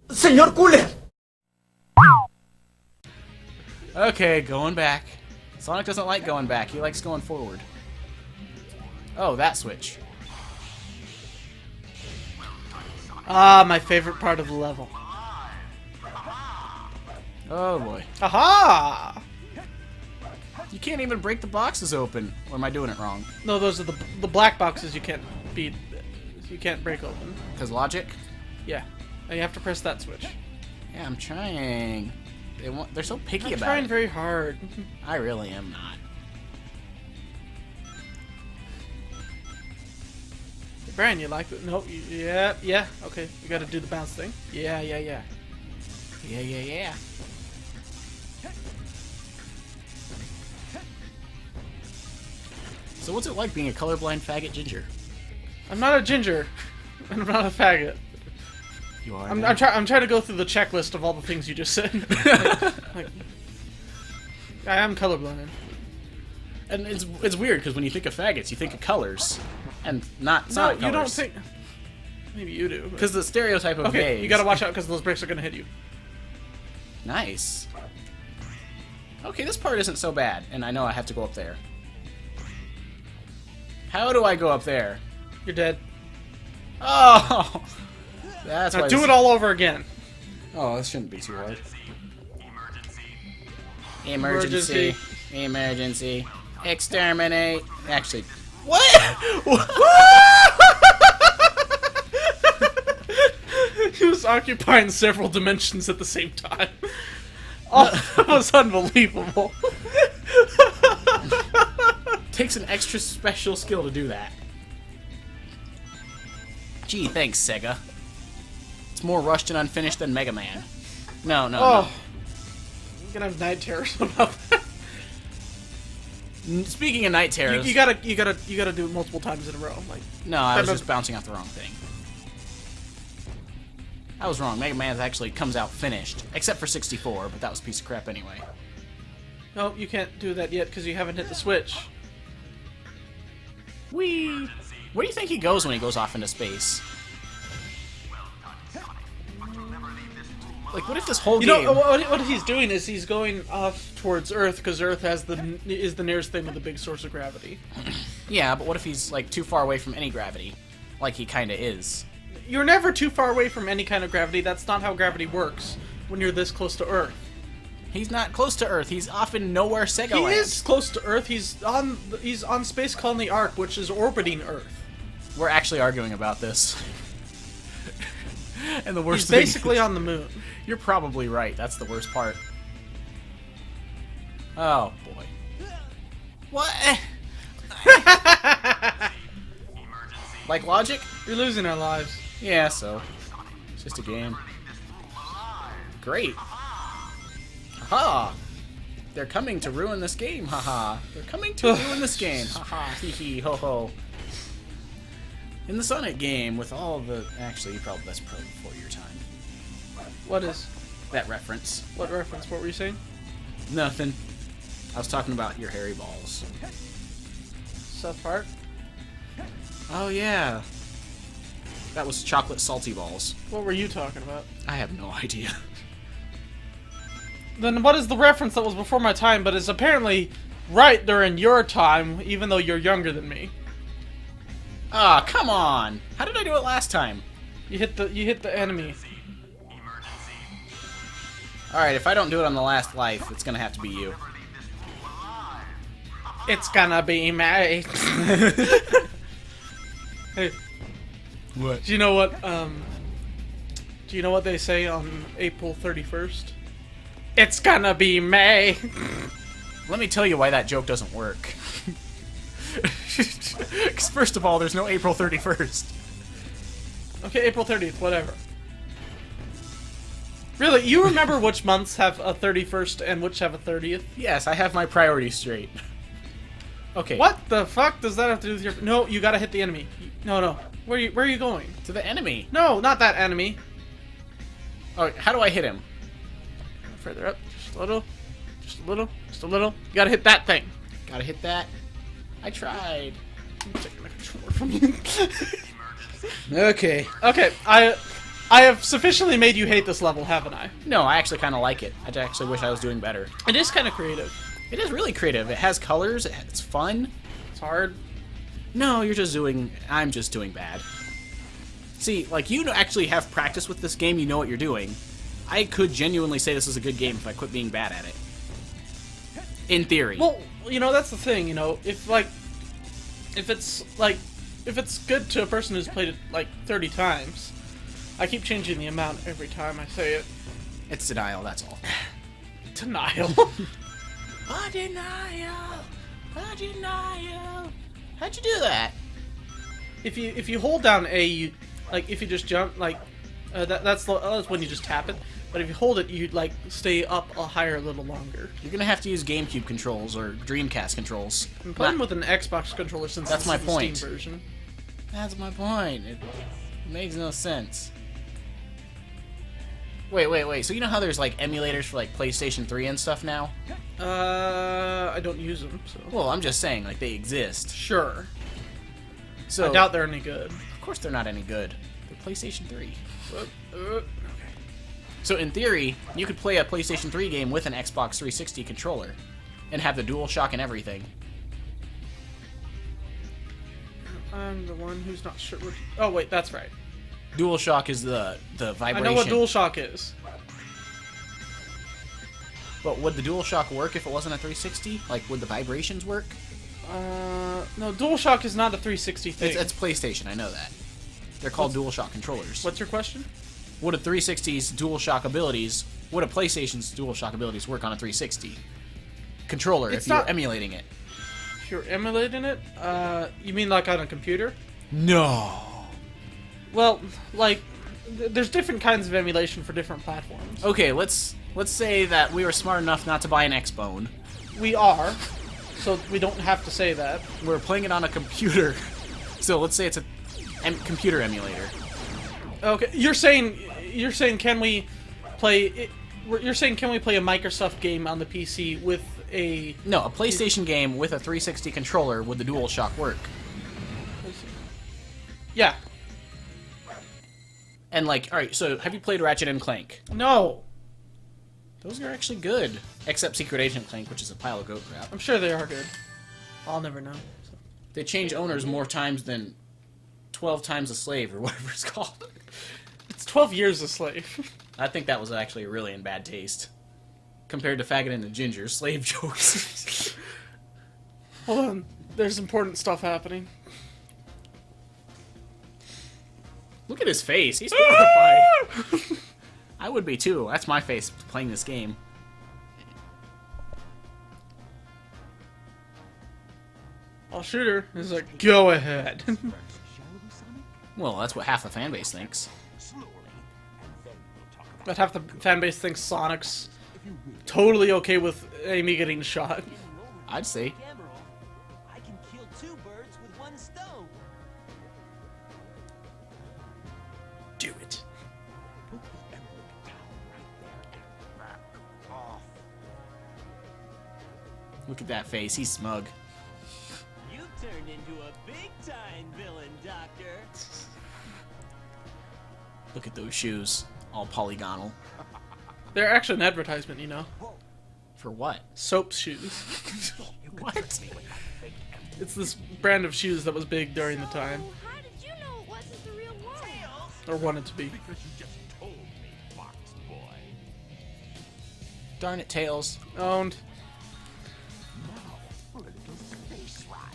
Señor Cooler! Okay, going back. Sonic doesn't like going back. He likes going forward. Oh, that switch. Ah, my favorite part of the level. Oh boy. Aha! You can't even break the boxes open. Or am I doing it wrong? No, those are the black boxes you can't beat. You can't break open. Because logic? Yeah. And you have to press that switch. Yeah, I'm trying. They're so picky I'm about trying it. very hard. I really am not. Brian, you like it? No, yeah. Okay, you gotta do the bounce thing. Yeah. Yeah. So what's it like being a colorblind faggot ginger? I'm not a ginger. I'm not a faggot. You are. I'm trying to go through the checklist of all the things you just said. like, I am colorblind. And it's weird because when you think of faggots, you think of colors, and not Sonic you colors. don't think. Maybe you do. Because the stereotype of Okay, gays. you gotta watch out because those bricks are gonna hit you. Nice. Okay, this part isn't so bad, and I know I have to go up there. How do I go up there? You're dead. Oh, that's Now why. do it all over again. Oh, this shouldn't be too hard. Emergency. Emergency. Exterminate. Actually, what? He was occupying several dimensions at the same time. Oh, that was unbelievable. Takes an extra special skill to do that. Gee, thanks, Sega. It's more rushed and unfinished than Mega Man. No. I'm gonna have night terrors about that. Speaking of night terrors, You gotta do it multiple times in a row. Like, no, I was just bouncing off the wrong thing. I was wrong. Mega Man actually comes out finished, except for 64, but that was a piece of crap anyway. no, you can't do that yet because you haven't hit the switch. Whee! Where do you think he goes when he goes off into space? Like, what if this whole game... What he's doing is he's going off towards Earth because Earth is the nearest thing with a big source of gravity. Yeah, but what if he's, like, too far away from any gravity? Like he kinda is. You're never too far away from any kind of gravity. That's not how gravity works when you're this close to Earth. He's not close to Earth. He's off in nowhere Sega He land. is close to Earth. He's on Space Colony Arc, which is orbiting Earth. We're actually arguing about this. And the worst He's thing basically is, on the moon. you're probably right. That's the worst part. Oh, boy. What? Like logic? You're losing our lives. Yeah, so. It's just a game. Great. Haha. They're coming to ruin this game, haha. They're coming to ruin this game, haha. Hee hee ho ho. In the Sonic game, with all the... Actually, that's probably before your time. What is? That reference. What reference? What were you saying? Nothing. I was talking about your hairy balls. South Park? Oh, yeah. That was chocolate salty balls. What were you talking about? I have no idea. Then what is the reference that was before my time, but is apparently right during your time, even though you're younger than me? Ah, come on! How did I do it last time? You hit the enemy. Alright, if I don't do it on the last life, it's gonna have to be you. It's gonna be me. Hey, What? do you know what they say on April 31st? It's gonna be May. Let me tell you why that joke doesn't work. Because first of all, there's no April 31st. Okay, April 30th, whatever. Really, you remember which months have a 31st and which have a 30th? Yes, I have my priorities straight. Okay. What the fuck does that have to do with your... No, you gotta hit the enemy. No. Where are you going? To the enemy. No, not that enemy. Oh, how do I hit him? Further up, just a little. You gotta hit that thing. Gotta hit that. I tried. I'm taking the controller from you. Okay. Okay, I have sufficiently made you hate this level, haven't I? No, I actually kind of like it. I actually wish I was doing better. It is kind of creative. It is really creative. It has colors. It's fun. It's hard. No, you're just doing... I'm just doing bad. See, like, you actually have practice with this game. You know what you're doing. I could genuinely say this is a good game if I quit being bad at it. In theory. Well, you know, that's the thing, you know, if it's good to a person who's played it, like, 30 times, I keep changing the amount every time I say it. It's denial, that's all. Denial. A denial! A denial! How'd you do that? If you hold down A, you, like, if you just jump, like, that's when you just tap it. But if you hold it, you like stay up higher a little longer. You're gonna have to use GameCube controls or Dreamcast controls. I'm playing with an Xbox controller since that's my point. Steam version. That's my point. It makes no sense. Wait. So you know how there's like emulators for like PlayStation 3 and stuff now? I don't use them. So. Well, I'm just saying, like, they exist. Sure. So I doubt they're any good. Of course they're not any good. They're PlayStation 3. Okay. So in theory, you could play a PlayStation 3 game with an Xbox 360 controller and have the DualShock and everything. I'm the one who's not sure what... Oh, wait, that's right. DualShock is the vibration. I know what DualShock is. But would the DualShock work if it wasn't a 360? Like, would the vibrations work? No, DualShock is not a 360 thing. It's PlayStation, I know that. They're called DualShock controllers. What's your question? Would a 360's DualShock abilities, would a PlayStation's DualShock abilities work on a 360 controller if you're emulating it? If you're emulating it? You mean like on a computer? No. Well, like, there's different kinds of emulation for different platforms. Okay, let's say that we were smart enough not to buy an Xbone. We are, so we don't have to say that. We're playing it on a computer. So let's say it's a computer emulator. Okay, you're saying can we play it, you're saying can we play a Microsoft game on the PC with a... No, a PlayStation game with a 360 controller, would the DualShock work? Yeah. And like, alright, so have you played Ratchet & Clank? No. Those are actually good. Except Secret Agent Clank, which is a pile of goat crap. I'm sure they are good. I'll never know. So. They change owners more times than 12 times a slave, or whatever it's called. It's 12 years a slave. I think that was actually really in bad taste. Compared to Faggot and the Ginger, slave jokes. Hold on. There's important stuff happening. Look at his face. He's horrified. I would be too. That's my face playing this game. I'll shoot her. He's like, go ahead. Well, that's what half the fan base thinks. But half the fan base thinks Sonic's totally okay with Amy getting shot. I'd say. I can kill two birds with one stone. Do it. Put the emerald down right there and back off. Look at that face. He's smug. You turned into a big-time villain, Doctor. Look at those shoes. All polygonal. They're actually an advertisement, you know. For what? Soap shoes. What? It's this brand of shoes that was big during the time. How did you know it wasn't the real one? Or wanted to be. Because you just told me, Fox Boy. Darn it, Tails. Owned.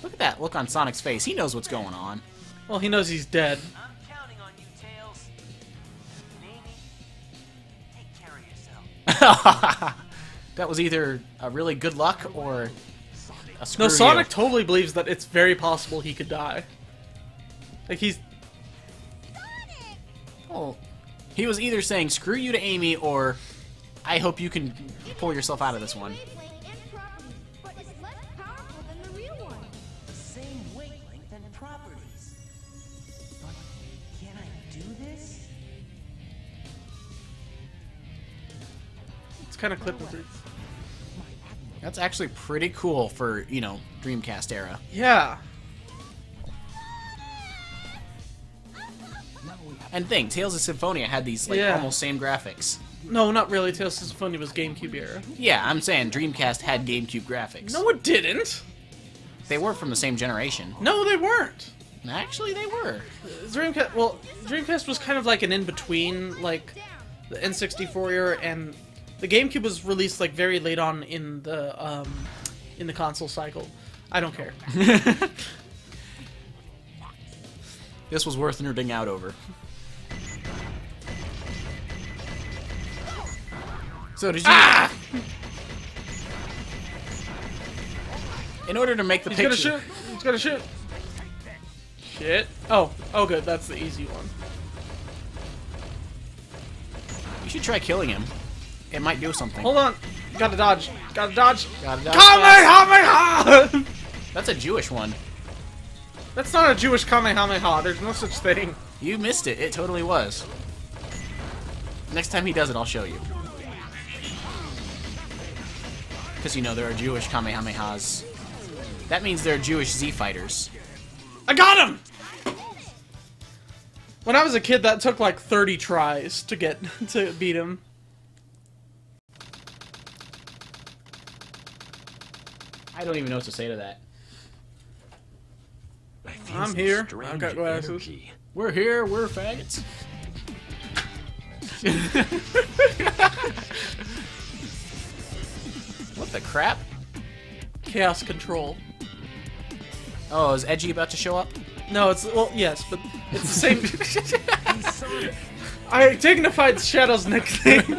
Look at that look on Sonic's face. He knows what's going on. Well, he knows he's dead. I'm counting on you, Tails. Amy, take care of yourself. That was either a really good luck or a screw No, Sonic you. totally believes that it's very possible he could die. Like, he's... Oh, he was either saying screw you to Amy or I hope you can pull yourself out of this one. But it's less powerful than the real one. The same wavelength and properties. But can I do this? It's kind of clip-y. That's actually pretty cool for, you know, Dreamcast era. Yeah. Now we have And thing, Tales of Symphonia had these like Yeah. almost same graphics. No, not really. Tales of Symphonia was GameCube era. Yeah, I'm saying Dreamcast had GameCube graphics. No, it didn't. They were from the same generation. No, they weren't. Actually, they were. Dreamcast was kind of like an in-between, like, the N64 era, and the GameCube was released, like, very late on in the console cycle. I don't care. This was worth nerding out over. So did you... Ah! In order to make the He's picture... gonna shoot! He's gonna shoot! Shit. Oh, good, that's the easy one. You should try killing him. It might do something. Hold on! Gotta dodge! Gotta dodge! Gotta dodge fast. Kamehameha! That's a Jewish one. That's not a Jewish Kamehameha, there's no such thing. You missed it. It totally was. Next time he does it, I'll show you. Because, you know, there are Jewish Kamehamehas. That means there are Jewish Z-fighters. I got him! When I was a kid, that took like 30 tries to beat him. I don't even know what to say to that. I'm here. I've got glasses. We're here. We're faggots. What the crap? Chaos Control. Oh, is Edgy about to show up? No, it's, well, yes, but it's the same. I dignified Shadow's nickname.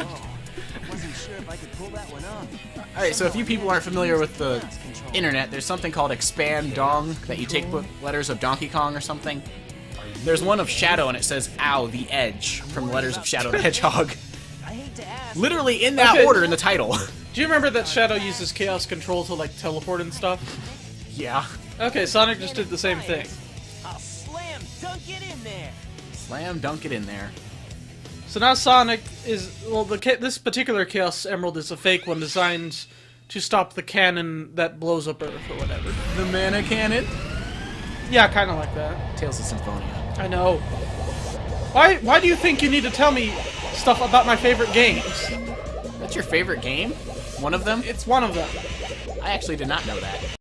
Wasn't sure if I could pull that one off. Alright, so if you people aren't familiar with the internet, there's something called Expand Dong that you take letters of Donkey Kong or something. There's one of Shadow and it says, ow, the edge, from letters of Shadow the Hedgehog. I hate to ask. Literally in that Okay. order in the title. Do you remember that Shadow uses Chaos Control to, like, teleport and stuff? Yeah. Okay, Sonic just did the same thing. I'll slam dunk it in there. Slam dunk it in there. So now Sonic is, well, this particular Chaos Emerald is a fake one designed to stop the cannon that blows up Earth or whatever. The mana cannon? Yeah, kind of like that. Tales of Symphonia. I know. Why do you think you need to tell me stuff about my favorite games? That's your favorite game? One of them? It's one of them. I actually did not know that.